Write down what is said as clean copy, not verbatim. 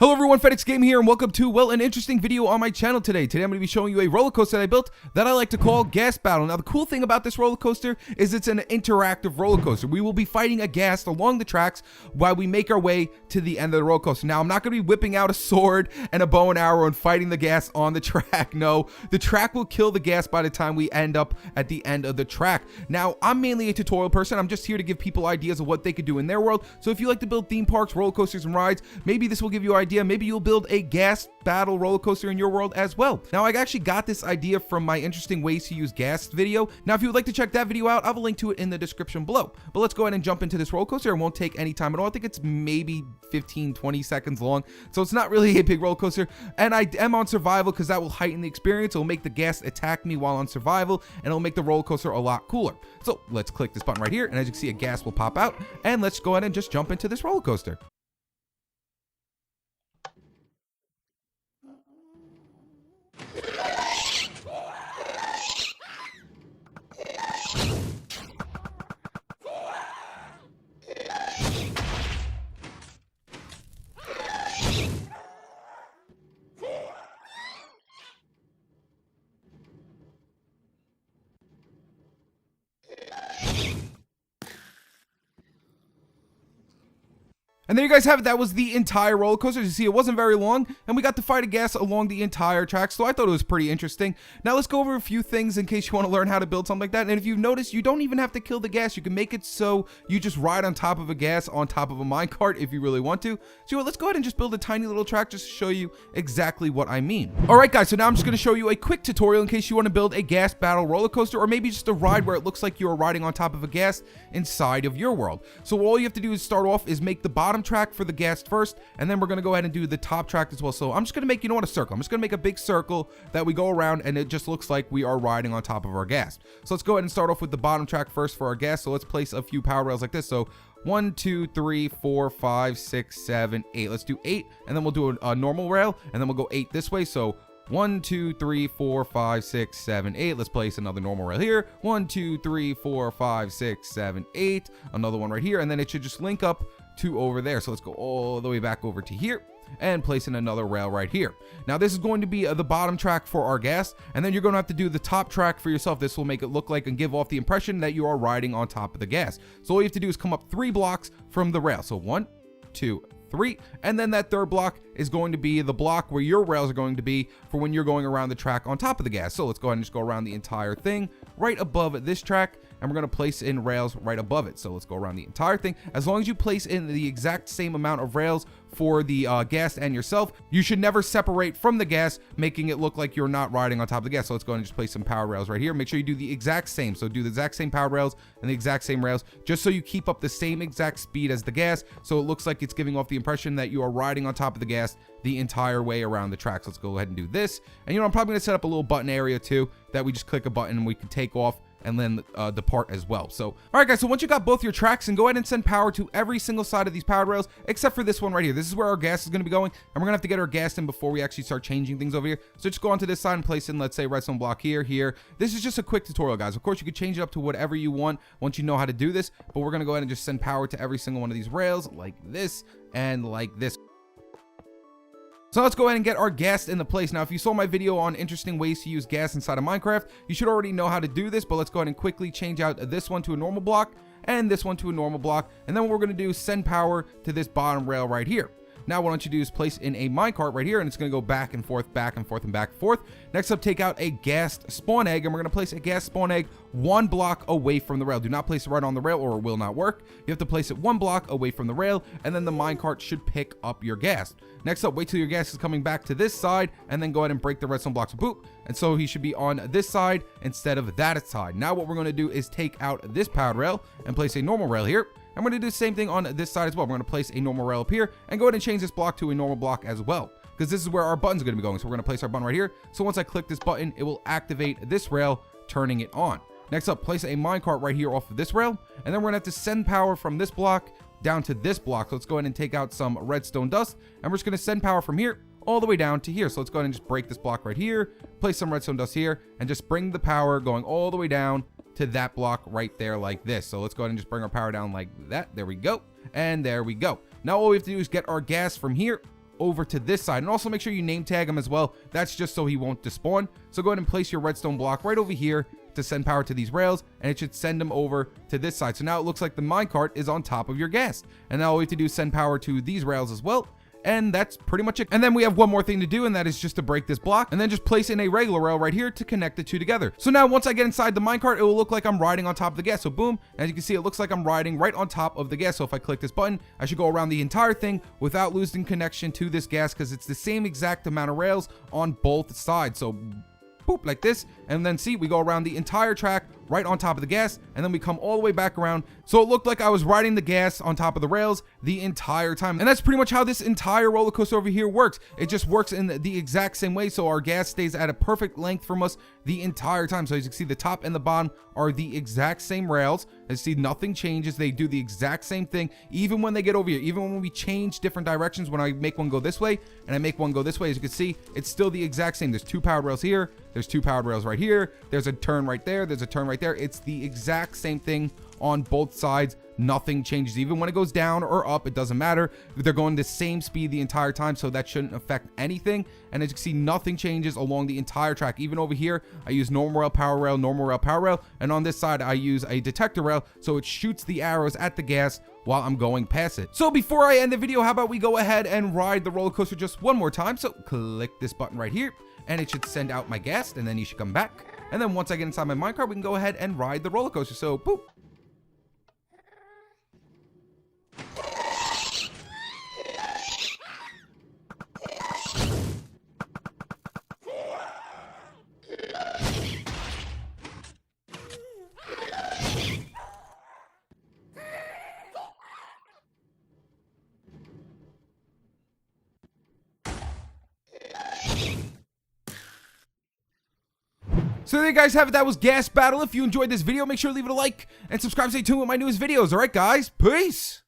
Hello everyone, FedEx Game here, and welcome to, well, an interesting video on my channel today. Today I'm going to be showing you a roller coaster that I built that I like to call Ghast Battle. Now the cool thing about this roller coaster is it's an interactive roller coaster. We will be fighting a ghast along the tracks while we make our way to the end of the roller coaster. Now I'm not going to be whipping out a sword and a bow and arrow and fighting the ghast on the track. No, the track will kill the ghast by the time we end up at the end of the track. Now I'm mainly a tutorial person. I'm just here to give people ideas of what they could do in their world. So if you like to build theme parks, roller coasters, and rides, maybe this will give you ideas. Maybe you'll build a Ghast Battle roller coaster in your world as well. Now, I actually got this idea from my interesting ways to use ghast video. Now, if you would like to check that video out, I have a link to it in the description below. But let's go ahead and jump into this roller coaster. It won't take any time at all. I think it's maybe 15-20 seconds long, so it's not really a big roller coaster. And I am on survival because that will heighten the experience. It will make the ghast attack me while on survival, and it'll make the roller coaster a lot cooler. So let's click this button right here, and as you can see, a ghast will pop out, and let's go ahead and just jump into this roller coaster. And there you guys have it. That was the entire roller coaster. As you see, it wasn't very long, and we got to fight a ghast along the entire track, so I thought it was pretty interesting. Now let's go over a few things in case you want to learn how to build something like that. And if you've noticed, you don't even have to kill the ghast. You can make it so you just ride on top of a ghast on top of a minecart if you really want to. So let's go ahead and just build a tiny little track just to show you exactly what I mean. Alright guys, so now I'm just going to show you a quick tutorial in case you want to build a Ghast Battle roller coaster, or maybe just a ride where it looks like you're riding on top of a ghast inside of your world. So all you have to do is start off is make the bottom track for the ghast first, and then we're going to go ahead and do the top track as well. So I'm just going to make, a circle. I'm just going to make a big circle that we go around, and it just looks like we are riding on top of our ghast. So let's go ahead and start off with the bottom track first for our ghast. So let's place a few power rails like this. So 1, 2, 3, 4, 5, 6, 7, 8. Let's do 8, and then we'll do a normal rail, and then we'll go 8 this way. So 1, 2, 3, 4, 5, 6, 7, 8. Let's place another normal rail here. 1, 2, 3, 4, 5, 6, 7, 8. Another one right here, and then it should just link up to over there. So let's go all the way back over to here and place in another rail right here. Now this is going to be the bottom track for our ghast, and then you're going to have to do the top track for yourself. This will make it look like and give off the impression that you are riding on top of the ghast. So all you have to do is come up 3 blocks from the rail. So 1, 2, 3, and then that third block is going to be the block where your rails are going to be for when you're going around the track on top of the ghast. So let's go ahead and just go around the entire thing right above this track, and we're going to place in rails right above it. So let's go around the entire thing. As long as you place in the exact same amount of rails for the ghast and yourself, you should never separate from the ghast, making it look like you're not riding on top of the ghast. So let's go ahead and just place some power rails right here. Make sure you do the exact same. So do the exact same power rails and the exact same rails, just so you keep up the same exact speed as the ghast, so it looks like it's giving off the impression that you are riding on top of the ghast the entire way around the track. So let's go ahead and do this. And I'm probably going to set up a little button area too, that we just click a button and we can take off and then depart as well. So all right guys, so once you got both your tracks, and go ahead and send power to every single side of these power rails except for this one right here. This is where our ghast is going to be going, and we're gonna have to get our ghast in before we actually start changing things over here. So just go onto this side and place in, let's say, redstone block here. This is just a quick tutorial, guys. Of course you could change it up to whatever you want once you know how to do this, but we're gonna go ahead and just send power to every single one of these rails like this and like this. So let's go ahead and get our ghast into place. Now, if you saw my video on interesting ways to use ghast inside of Minecraft, you should already know how to do this, but let's go ahead and quickly change out this one to a normal block and this one to a normal block. And then what we're going to do is send power to this bottom rail right here. Now what I want you to do is place in a minecart right here, and it's going to go back and forth, back and forth, and back and forth. Next up, take out a ghast spawn egg, and we're going to place a ghast spawn egg 1 block away from the rail. Do not place it right on the rail or it will not work. You have to place it 1 block away from the rail, and then the minecart should pick up your ghast. Next up, wait till your ghast is coming back to this side, and then go ahead and break the redstone blocks. Boop. And so he should be on this side instead of that side. Now what we're going to do is take out this powered rail and place a normal rail here. I'm going to do the same thing on this side as well. We're going to place a normal rail up here and go ahead and change this block to a normal block as well, because this is where our buttons are going to be going. So we're going to place our button right here. So once I click this button, it will activate this rail, turning it on. Next up, place a minecart right here off of this rail, and then we're going to have to send power from this block down to this block. So let's go ahead and take out some redstone dust, and we're just going to send power from here all the way down to here. So let's go ahead and just break this block right here, place some redstone dust here, and just bring the power going all the way down to that block right there like this. So let's go ahead and just bring our power down like that. There we go. And there we go. Now all we have to do is get our ghast from here over to this side. And also make sure you name tag him as well. That's just so he won't despawn. So go ahead and place your redstone block right over here to send power to these rails, and it should send them over to this side. So now it looks like the minecart is on top of your ghast. And now all we have to do is send power to these rails as well. And that's pretty much it. And then we have one more thing to do, and that is just to break this block and then just place in a regular rail right here to connect the two together. So now once I get inside the minecart, it will look like I'm riding on top of the gas. So boom, as you can see, it looks like I'm riding right on top of the gas. So if I click this button, I should go around the entire thing without losing connection to this gas, because it's the same exact amount of rails on both sides. So boop, like this, and then see, we go around the entire track right on top of the gas, and then we come all the way back around. So it looked like I was riding the gas on top of the rails the entire time. And that's pretty much how this entire roller coaster over here works. It just works in the exact same way. So our gas stays at a perfect length from us the entire time. So as you can see, the top and the bottom are the exact same rails. As you see, nothing changes. They do the exact same thing, even when they get over here. Even when we change different directions, when I make one go this way and I make one go this way, as you can see, it's still the exact same. There's two powered rails here. There's two powered rails right here. There's a turn right there. There's a turn right there. It's the exact same thing on both sides. Nothing changes. Even when it goes down or up, it doesn't matter. They're going the same speed the entire time, so that shouldn't affect anything. And as you can see, nothing changes along the entire track. Even over here, I use normal rail, power rail, normal rail, power rail. And on this side, I use a detector rail, so it shoots the arrows at the gas while I'm going past it. So before I end the video, how about we go ahead and ride the roller coaster just one more time? So click this button right here, and it should send out my gas, and then you should come back. And then once I get inside my minecart, we can go ahead and ride the roller coaster. So boop. So there you guys have it. That was Ghast Battle. If you enjoyed this video, make sure to leave it a like and subscribe. Stay tuned with my newest videos. All right, guys. Peace.